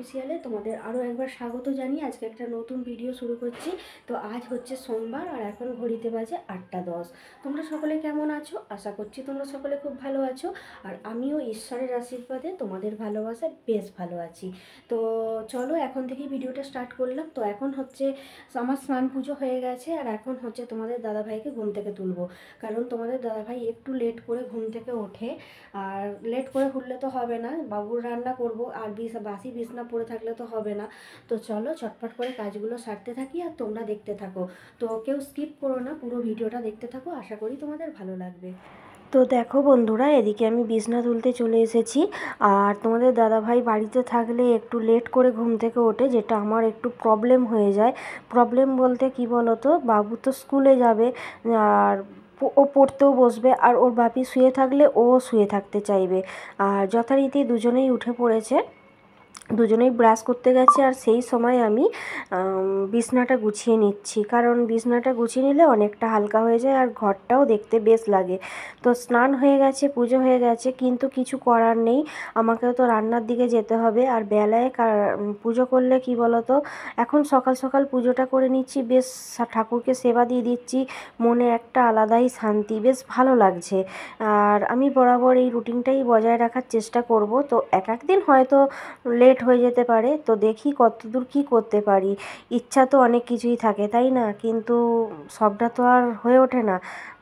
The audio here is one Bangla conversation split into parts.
অফিসিয়ালে তোমাদের আরও একবার স্বাগত জানিয়ে আজকে একটা নতুন ভিডিও শুরু করছি। তো আজ হচ্ছে সোমবার আর এখন ঘড়িতে বাজে 8টা 10। তোমরা সকলে কেমন আছো? আশা করছি তোমরা সকলে খুব ভালো আছো, আর আমিও ঈশ্বরের আশীর্বাদে তোমাদের ভালোবাসায় বেশ ভালো আছি। তো চলো এখন থেকেই ভিডিওটা স্টার্ট করলাম। তো এখন হচ্ছে আমার স্নান পুজো হয়ে গেছে, আর এখন হচ্ছে তোমাদের দাদাভাইকে ঘুম থেকে তুলবো, কারণ তোমাদের দাদাভাই একটু লেট করে ঘুম থেকে ওঠে। আর লেট করে উঠলে তো হবে না, বাবুর রান্না করব, আর বাসি বিছনা পড়ে থাকলে তো হবে না। তো চলো চটপট করে কাজগুলো সারতে থাকি আর তোমরা দেখতে থাকো। তো কেউ স্কিপ করো না, পুরো ভিডিওটা দেখতে থাকো, আশা করি তোমাদের ভালো লাগবে। তো দেখো বন্ধুরা, এদিকে আমি বিছনা তুলতে চলে এসেছি। আর তোমাদের দাদাভাই বাড়িতে থাকলে একটু লেট করে ঘুম থেকে ওঠে, যেটা আমার একটু প্রবলেম হয়ে যায়। প্রবলেম বলতে কি বলো তো, বাবু তো স্কুলে যাবে, আর ও পড়তেও বসবে, আর ওর বাপি শুয়ে থাকলে ও শুয়ে থাকতে চাইবে। আর যথারীতি দুজনেই উঠে পড়েছে, দুজনেই ব্রাশ করতে গেছে, আর সেই সময় আমি বিছনাটা গুছিয়ে নিচ্ছি, কারণ বিছনাটা গুছিয়ে নিলে অনেকটা হালকা হয়ে যায় আর ঘরটাও দেখতে বেশ লাগে। তো স্নান হয়ে গেছে, পুজো হয়ে গেছে, কিন্তু কিছু করার নেই, আমাকেও তো রান্নার দিকে যেতে হবে। আর বেলায় পুজো করলে কি বলো তো, এখন সকাল সকাল পুজোটা করে নিচ্ছি, বেশ ঠাকুরকে সেবা দিয়ে দিচ্ছি, মনে একটা আলাদাই শান্তি, বেশ ভালো লাগছে। আর আমি বরাবর এই রুটিনটাই বজায় রাখার চেষ্টা করব। তো এক একদিন হয়তো লেট হয়ে যেতে পারে, তো দেখি কতদূর কী করতে পারি। ইচ্ছা তো অনেক কিছুই থাকে, তাই না? কিন্তু সবটা তো আর হয়ে ওঠে না।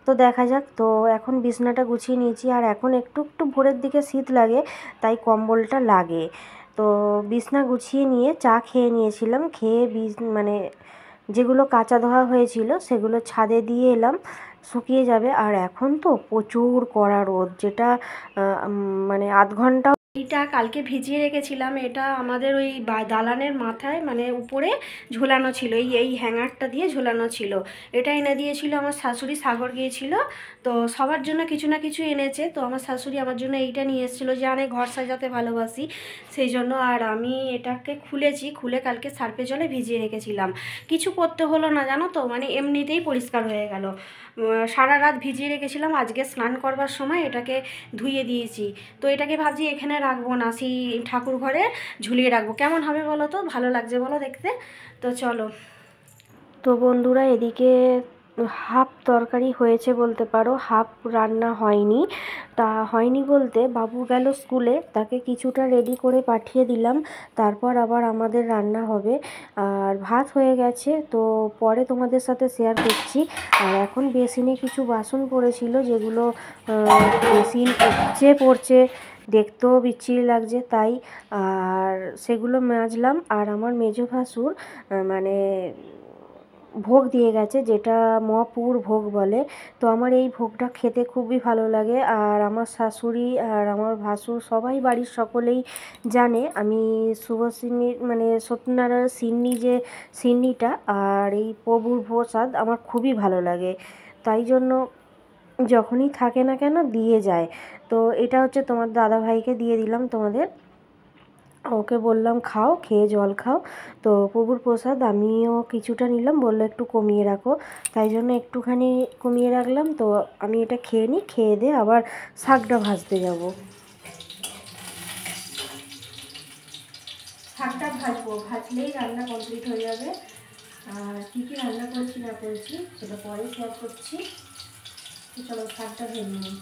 তো দেখা যাক। তো এখন বিছনাটা গুছিয়ে নিয়েছি, আর এখন একটু একটু ভোরের দিকে শীত লাগে, তাই কম্বলটা লাগে। তো বিছনা গুছিয়ে নিয়ে চা খেয়ে নিয়েছিলাম, খেয়ে মানে যেগুলো কাচা ধোয়া হয়েছিল সেগুলো ছাদে দিয়ে এলাম, শুকিয়ে যাবে। আর এখন তো প্রচুর কড়া রোদ, যেটা মানে আধ ঘন্টা এইটা কালকে ভিজিয়ে রেখেছিলাম। এটা আমাদের ওই দালানের মাথায় মানে উপরে ঝোলানো ছিল, এই হ্যাঙ্গারটা দিয়ে ঝোলানো ছিল। এটা এনে দিয়েছিল আমার শাশুড়ি, সাগর গিয়েছিল, তো সবার জন্য কিছু না কিছু এনেছে। তো আমার শাশুড়ি আমার জন্য এইটা নিয়ে এসেছিলো, জানে ঘর সাজাতে ভালোবাসি সেই জন্য। আর আমি এটাকে খুলেছি, খুলে কালকে সার্ফে জলে ভিজিয়ে রেখেছিলাম। কিছু করতে হলো না জানো তো, মানে এমনিতেই পরিষ্কার হয়ে গেল। সারা রাত ভিজিয়ে রেখেছিলাম, আজকে স্নান করবার সময় এটাকে ধুয়ে দিয়েছি। তো এটাকে ভাবছি এখানে রাখবো না, সেই ঠাকুর ঘরে ঝুলিয়ে রাখবো। কেমন হবে বলো তো, ভালো লাগছে বলো দেখতে? তো চলো। তো বন্ধুরা, এদিকে হাফ তরকারি হয়েছে বলতে পারো, হাফ রান্না হয়নি। তা হয়নি বলতে, বাবু গেল স্কুলে, তাকে কিছুটা রেডি করে পাঠিয়ে দিলাম, তারপর আবার আমাদের রান্না হবে। আর ভাত হয়ে গেছে, তো পরে তোমাদের সাথে শেয়ার করছি। আর এখন বেসিনে কিছু বাসন পড়েছিল, যেগুলো বেসিন উপচে পড়ছে, দেখতেও বিচ্ছিরি লাগছে তাই। আর সেগুলো মাজলাম। আর আমার মেজো ভাসুর মানে ভোগ দিয়ে গেছে, যেটা মপুর ভোগ বলে। তো আমার এই ভোগটা খেতে খুবই ভালো লাগে। আর আমার শাশুড়ি আর আমার ভাসুর সবাই বাড়ির সকলেই জানে আমি শুভসিন্নির মানে সত্যনারায়ণ সিন্নি, যে সিন্নিটা আর এই প্রভুর প্রসাদ আমার খুবই ভালো লাগে, তাই জন্য যখনই থাকে না কেন দিয়ে যায়। তো এটা হচ্ছে তোমার দাদাভাইকে দিয়ে দিলাম তোমাদের, ওকে বললাম খাও, খেয়ে জল খাও। তো প্রভুর প্রসাদ আমিও কিছুটা নিলাম, বললো একটু কমিয়ে রাখো, তাই জন্য একটুখানি কমিয়ে রাখলাম। তো আমি এটা খেয়ে নিই, খেয়ে দিয়ে আবার শাকটা ভাজতে যাব। শাকটা ভাজবো, ভাজলেই রান্না কমপ্লিট হয়ে যাবে। আর কী কী রান্না করেছি না করেছি সেটা পরে শেয়ার করছি। তো চলো শাকটা ভেজে নিই।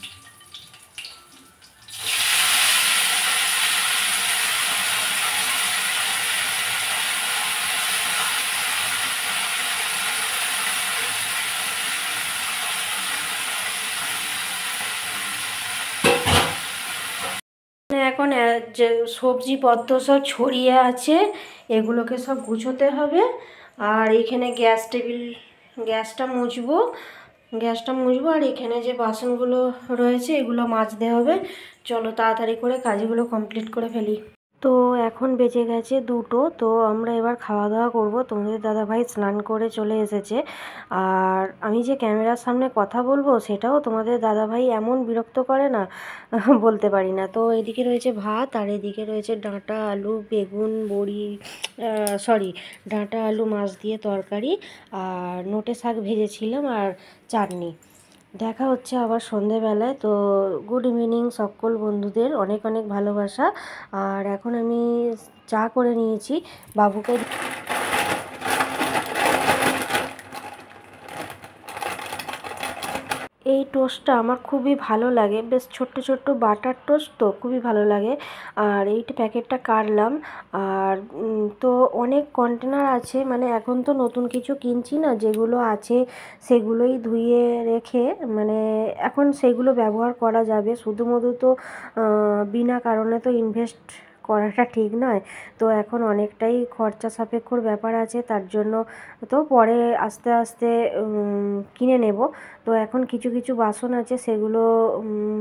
এখন যে সবজিপত্র সব ছড়িয়ে আছে, এগুলোকে সব গুছোতে হবে। আর এখানে গ্যাসটা মুছবো, আর এখানে যে বাসনগুলো রয়েছে এগুলো মাজতে হবে। চলো তাড়াতাড়ি করে কাজগুলো কমপ্লিট করে ফেলি। তো এখন বেজে গেছে 2টো। তো আমরা এবার খাওয়া দাওয়া করবো। তোমাদের দাদাভাই স্নান করে চলে এসেছে, আর আমি যে ক্যামেরার সামনে কথা বলবো সেটাও তোমাদের দাদাভাই এমন বিরক্ত করে না, বলতে পারি না। তো এদিকে রয়েছে ভাত, আর এদিকে রয়েছে ডাঁটা আলু বেগুন বড়ি, ডাঁটা আলু মাছ দিয়ে তরকারি, আর নোটে শাক ভেজেছিলাম, আর চাটনি। দেখা হচ্ছে আবার সন্ধেবেলায়। তো গুড ইভিনিং সকল বন্ধুদের, অনেক অনেক ভালোবাসা। আর এখন আমি চা করে নিয়েছি বাবুকে। এই টোস্টটা আমার খুবই ভালো লাগে, বেশ ছোট্ট ছোট্ট বাটার টোস্ট, তো খুবই ভালো লাগে। আর এইটা প্যাকেটটা কাটলাম। আর তো অনেক কন্টেনার আছে, মানে এখন তো নতুন কিছু কিনছি না, যেগুলো আছে সেগুলোই ধুয়ে রেখে মানে এখন সেগুলো ব্যবহার করা যাবে। শুধুমাত্র তো বিনা কারণে তো ইনভেস্ট করাটা ঠিক নয়। তো এখন অনেকটাই খরচা সাপেক্ষর ব্যাপার আছে, তার জন্য তো পরে আস্তে আস্তে কিনে নেব। তো এখন কিছু কিছু বাসন আছে, সেগুলো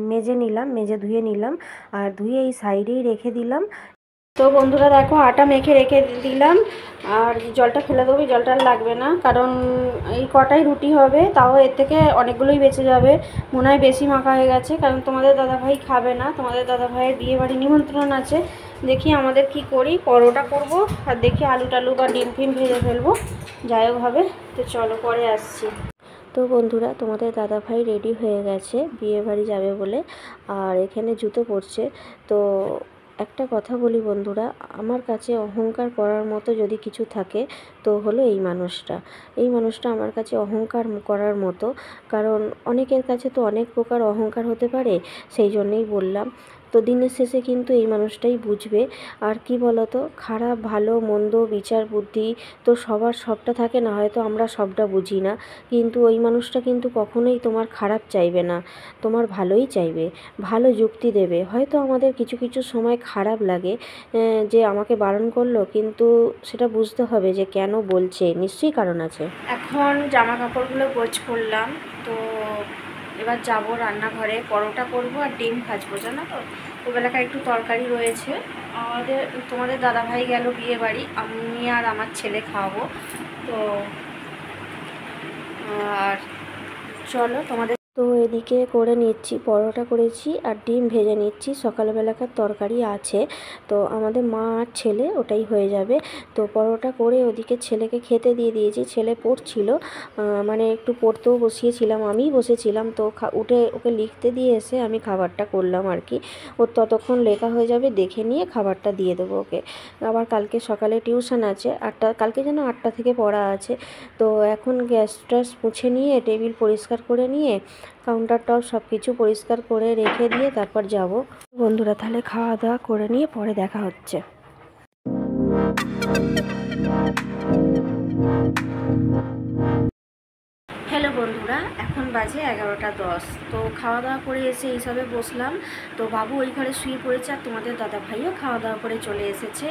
মেজে নিলাম, মেজে ধুয়ে নিলাম, আর ধুয়ে এই সাইডেই রেখে দিলাম। তো বন্ধুরা দেখো, আটা মেখে রেখে দিলাম। আর জলটা ফেলে দেবো, জলটা আর লাগবে না, কারণ এই কটাই রুটি হবে, তাও এর থেকে অনেকগুলোই বেঁচে যাবে। মনে হয় বেশি মাখা হয়ে গেছে, কারণ তোমাদের দাদাভাই খাবে না, তোমাদের দাদাভাইয়ের বিয়েবাড়ি নিমন্ত্রণ আছে। দেখি আমাদের কি করি, পরোটা করব, আর দেখি আলু টালু বা ডিম ফিম ভেজে ফেলবো, যাই হোক হবে। তো চলো পরে আসছি। তো বন্ধুরা, তোমাদের দাদাভাই রেডি হয়ে গেছে বিয়ে বাড়ি যাবে বলে, আর এখানে জুতো পরছে। তো একটা কথা বলি বন্ধুরা, আমার কাছে অহংকার করার মতো যদি কিছু থাকে তো হলো এই মানুষটা। এই মানুষটা আমার কাছে অহংকার করার মতো, কারণ অনেকের কাছে তো অনেক প্রকার অহংকার হতে পারে, সেই জন্যেই বললাম। তো দিনের শেষে কিন্তু এই মানুষটাই বুঝবে। আর কি বলতো, খারাপ ভালো মন্দ বিচার বুদ্ধি তো সবার সবটা থাকে না, হয়তো আমরা সবটা বুঝি না, কিন্তু ওই মানুষটা কিন্তু কখনোই তোমার খারাপ চাইবে না, তোমার ভালোই চাইবে, ভালো যুক্তি দেবে। হয়তো আমাদের কিছু কিছু সময় খারাপ লাগে যে আমাকে বারণ করলো, কিন্তু সেটা বুঝতে হবে যে কেন বলছে, নিশ্চয়ই কারণ আছে। এখন জামা কাপড়গুলো গোছ করলাম, তো এবার যাব রান্নাঘরে, পরোটা করব আর ডিম ভাজবো। জানো তো, ওবেলাকার একটু তরকারি রয়েছে। তোমাদের দাদাভাই গেল বিয়ে বাড়ি, আমি আর আমার ছেলে খাওয়াবো। তো আর চলো তোমাদের, তো এদিকে করে নিচ্ছি, পরোটা করেছি আর ডিম ভেজে নিচ্ছি, সকালবেলাকার তরকারি আছে, তো আমাদের মা আর ছেলে ওটাই হয়ে যাবে। তো পরোটা করে ওদিকে ছেলেকে খেতে দিয়ে দিয়েছি, ছেলে পড়ছিল, মানে একটু পড়তেও বসিয়েছিলাম, আমিই বসেছিলাম। তো উঠে ওকে লিখতে দিয়ে এসে আমি খাবারটা করলাম আর কি। ওর ততক্ষণ লেখা হয়ে যাবে, দেখে নিয়ে খাবারটা দিয়ে দেবো ওকে। আবার কালকে সকালে টিউশন আছে 8টা, কালকে যেন 8টা থেকে পড়া আছে। তো এখন গ্যাস ট্যাস মুছে নিয়ে, টেবিল পরিষ্কার করে নিয়ে, কাউন্টার টপ সব কিছু পরিষ্কার করে রেখে দিয়ে তারপর যাব। বন্ধুরা তাহলে খাওয়া দাওয়া করে নিয়ে পরে দেখা হচ্ছে। হ্যালো বন্ধুরা, এখন বাজে 11টা 10। তো খাওয়া দাওয়া করে এসে এইসবে বসলাম। তো বাবু ওই ঘরে শুয়ে পড়েছে, আর তোমাদের দাদা ভাইও খাওয়া দাওয়া করে চলে এসেছে।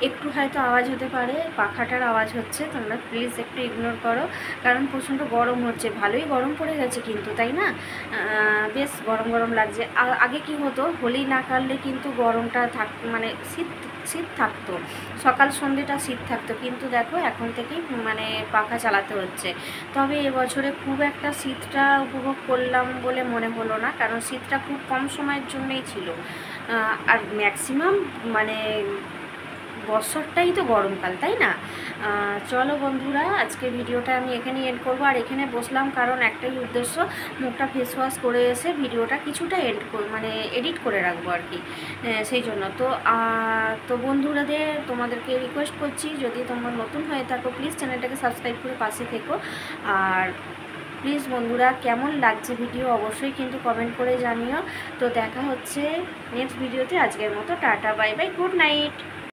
একটু হয়তো আওয়াজ হতে পারে, পাখাটার আওয়াজ হচ্ছে, তোমরা প্লিজ একটু ইগনোর করো, কারণ প্রচণ্ড গরম হচ্ছে, ভালোই গরম পড়ে গেছে কিন্তু, তাই না? বেশ গরম গরম লাগছে। আগে কি হতো, হোলি না কাটলে কিন্তু গরমটা মানে শীত শীত থাকতো, সকাল সন্ধ্যেটা শীত থাকতো, কিন্তু দেখো এখন থেকেই মানে পাখা চালাতে হচ্ছে। তবে এবছরে খুব একটা শীতটা উপভোগ করলাম বলে মনে হলো না, কারণ শীতটা খুব কম সময়ের জন্যই ছিল। আর ম্যাক্সিমাম মানে বছরটাই তো গরমকাল, তাই না? চলো বন্ধুরা, আজকে ভিডিওটা আমি এখানে এন্ড করবো। আর এখানে বসলাম কারণ একটাই উদ্দেশ্য, মুখটা ফেস ওয়াশ করে এসে ভিডিওটা কিছুটা মানে এডিট করে রাখবো আর কি, সেই জন্য। তো বন্ধুরাদের তোমাদেরকে রিকোয়েস্ট করছি, যদি তোমরা নতুন হয়ে থাকো প্লিজ চ্যানেলটাকে সাবস্ক্রাইব করে পাশে থেকো। আর প্লিজ বন্ধুরা, কেমন লাগছে ভিডিও অবশ্যই কিন্তু কমেন্ট করে জানিও। তো দেখা হচ্ছে নেক্সট ভিডিওতে, আজকের মতো tata bye bye, good night.